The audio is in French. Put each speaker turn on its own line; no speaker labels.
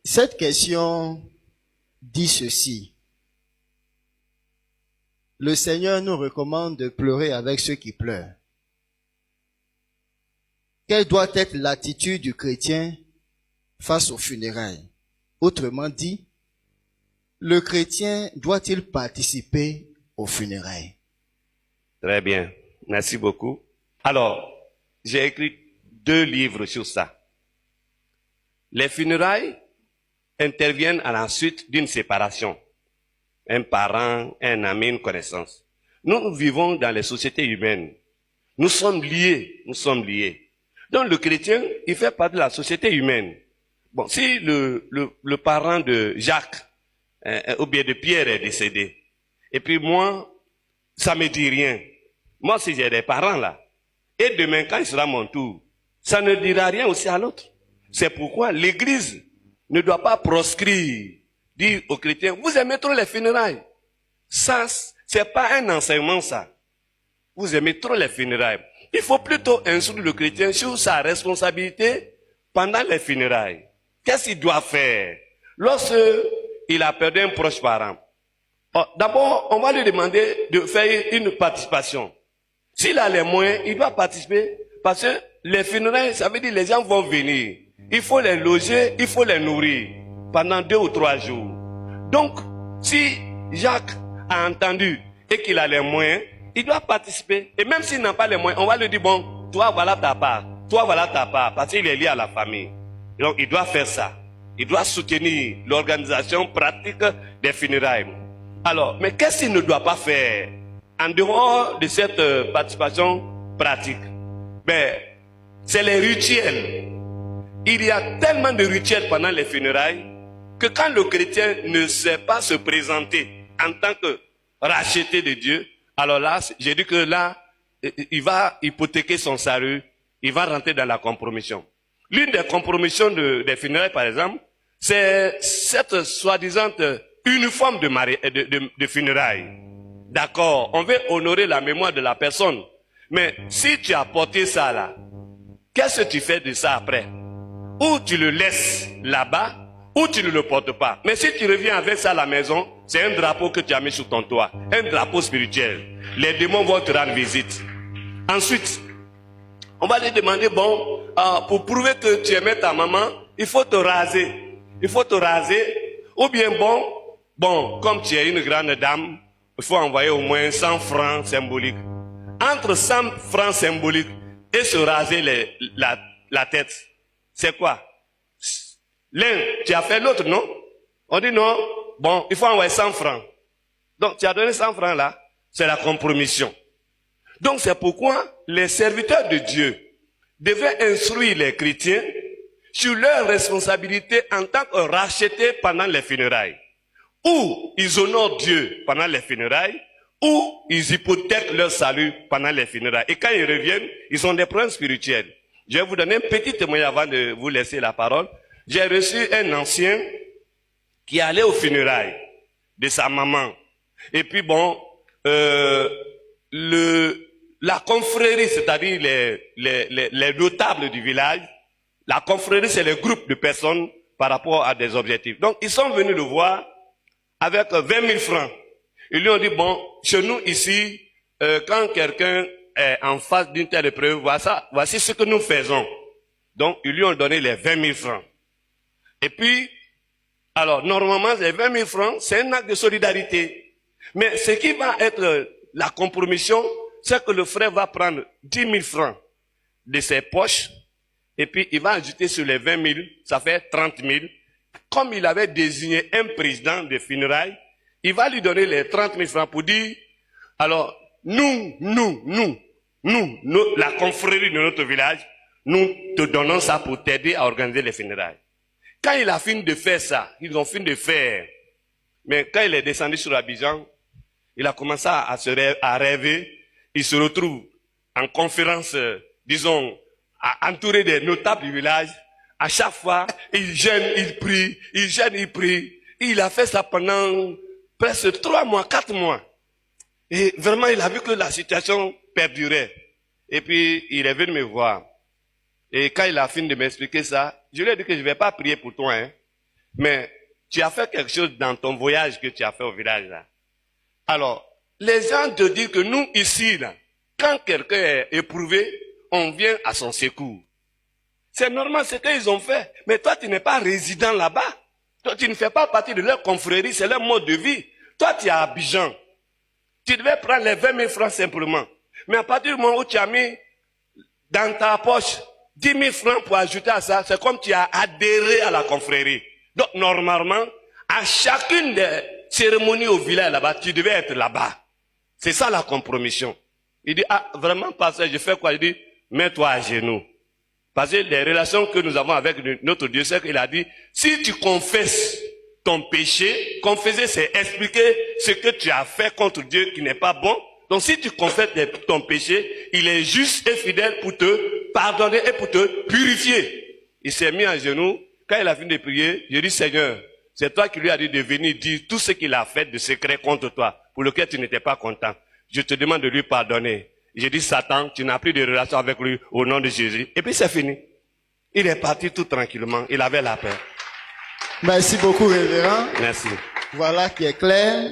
Cette question dit ceci. Le Seigneur nous recommande de pleurer avec ceux qui pleurent. Quelle doit être l'attitude du chrétien face aux funérailles? Autrement dit, le chrétien doit-il participer aux funérailles?
Très bien, merci beaucoup. Alors, j'ai écrit 2 livres sur ça. Les funérailles interviennent à la suite d'une séparation. Un parent, un ami, une connaissance. Nous vivons dans les sociétés humaines. Nous sommes liés, Donc le chrétien, il fait partie de la société humaine. Bon, si le parent de Jacques ou bien de Pierre est décédé, et puis moi, ça me dit rien. Moi, si j'ai des parents là, et demain quand il sera mon tour, ça ne dira rien aussi à l'autre. C'est pourquoi l'Église ne doit pas proscrire, dire aux chrétiens, vous aimez trop les funérailles. Ça, c'est pas un enseignement ça. Vous aimez trop les funérailles. Il faut plutôt instruire le chrétien sur sa responsabilité pendant les funérailles. Qu'est-ce qu'il doit faire lorsqu'il a perdu un proche parent? D'abord, on va lui demander de faire une participation. S'il a les moyens, il doit participer parce que les funérailles, ça veut dire que les gens vont venir. Il faut les loger, il faut les nourrir pendant 2 ou 3 jours. Donc, si Jacques a entendu et qu'il a les moyens, il doit participer. Et même s'il n'a pas les moyens, on va lui dire, bon, toi voilà ta part, toi voilà ta part, parce qu'il est lié à la famille. Donc, il doit faire ça. Il doit soutenir l'organisation pratique des funérailles. Alors, mais qu'est-ce qu'il ne doit pas faire en dehors de cette participation pratique? Ben, c'est les rituels. Il y a tellement de rituels pendant les funérailles que quand le chrétien ne sait pas se présenter en tant que racheté de Dieu, alors là, j'ai dit que là, il va hypothéquer son salut, il va rentrer dans la compromission. L'une des compromissions des funérailles, par exemple, c'est cette soi-disant uniforme de funérailles. D'accord, on veut honorer la mémoire de la personne. Mais si tu as porté ça là, qu'est-ce que tu fais de ça après? Ou tu le laisses là-bas, ou tu ne le portes pas. Mais si tu reviens avec ça à la maison, c'est un drapeau que tu as mis sur ton toit. Un drapeau spirituel. Les démons vont te rendre visite. Ensuite, on va lui demander, bon, pour prouver que tu aimais ta maman, il faut te raser. Il faut te raser. Ou bien bon, comme tu es une grande dame, il faut envoyer au moins 100 francs symboliques. Entre 100 francs symboliques et se raser la tête, c'est quoi? L'un, tu as fait l'autre, non? On dit non, bon, il faut envoyer 100 francs. Donc, tu as donné 100 francs là, c'est la compromission. Donc, c'est pourquoi les serviteurs de Dieu devaient instruire les chrétiens sur leur responsabilité en tant que rachetés pendant les funérailles. Ou ils honorent Dieu pendant les funérailles, ou ils hypothèquent leur salut pendant les funérailles. Et quand ils reviennent, ils ont des problèmes spirituels. Je vais vous donner un petit témoignage avant de vous laisser la parole. J'ai reçu un ancien qui allait aux funérailles de sa maman. Et puis bon, la confrérie, c'est-à-dire les notables du village, la confrérie, c'est le groupe de personnes par rapport à des objectifs. Donc, ils sont venus le voir avec 20 000 francs. Ils lui ont dit, bon, chez nous ici, quand quelqu'un est en face d'une telle épreuve, voici ce que nous faisons. Donc, ils lui ont donné les 20 000 francs. Et puis, alors, normalement, les 20 000 francs, c'est un acte de solidarité. Mais ce qui va être la compromission, c'est que le frère va prendre 10 000 francs de ses poches, et puis il va ajouter sur les 20 000, ça fait 30 000. Comme il avait désigné un président de funérailles, il va lui donner les 30 000 francs pour dire, alors, nous, la confrérie de notre village, nous te donnons ça pour t'aider à organiser les funérailles. Quand il a fini de faire ça, ils ont fini de faire. Mais quand il est descendu sur Abidjan, il a commencé à rêver. Il se retrouve en conférence, disons, entouré des notables du village. À chaque fois, il gêne, il prie, il gêne, il prie. Il a fait ça pendant presque 3 mois, 4 mois. Et vraiment, il a vu que la situation perdurait. Et puis, il est venu me voir. Et quand il a fini de m'expliquer ça, je lui ai dit que je ne vais pas prier pour toi. Hein. Mais tu as fait quelque chose dans ton voyage que tu as fait au village là. Alors, les gens te disent que nous ici, là, quand quelqu'un est éprouvé, on vient à son secours. C'est normal ce qu'ils ont fait. Mais toi, tu n'es pas résident là-bas. Toi, tu ne fais pas partie de leur confrérie, c'est leur mode de vie. Toi, tu es à Abidjan. Tu devais prendre les 20 000 francs simplement. Mais à partir du moment où tu as mis dans ta poche 10 000 francs pour ajouter à ça, c'est comme tu as adhéré à la confrérie. Donc, normalement, à chacune des cérémonies au village là-bas, tu devais être là-bas. C'est ça la compromission. Il dit, ah, vraiment, pasteur, je fais quoi? Il dit, mets-toi à genoux. Parce que les relations que nous avons avec notre Dieu, c'est qu'il a dit, si tu confesses ton péché, confesser, c'est expliquer ce que tu as fait contre Dieu qui n'est pas bon. Donc si tu confesses ton péché, il est juste et fidèle pour te pardonner et pour te purifier. Il s'est mis à genoux. Quand il a fini de prier, je dis, Seigneur, c'est toi qui lui as dit de venir dire tout ce qu'il a fait de secret contre toi, pour lequel tu n'étais pas content. Je te demande de lui pardonner. J'ai dit, Satan, tu n'as plus de relation avec lui au nom de Jésus. Et puis c'est fini. Il est parti tout tranquillement. Il avait la paix.
Merci beaucoup, révérend.
Merci.
Voilà qui est clair.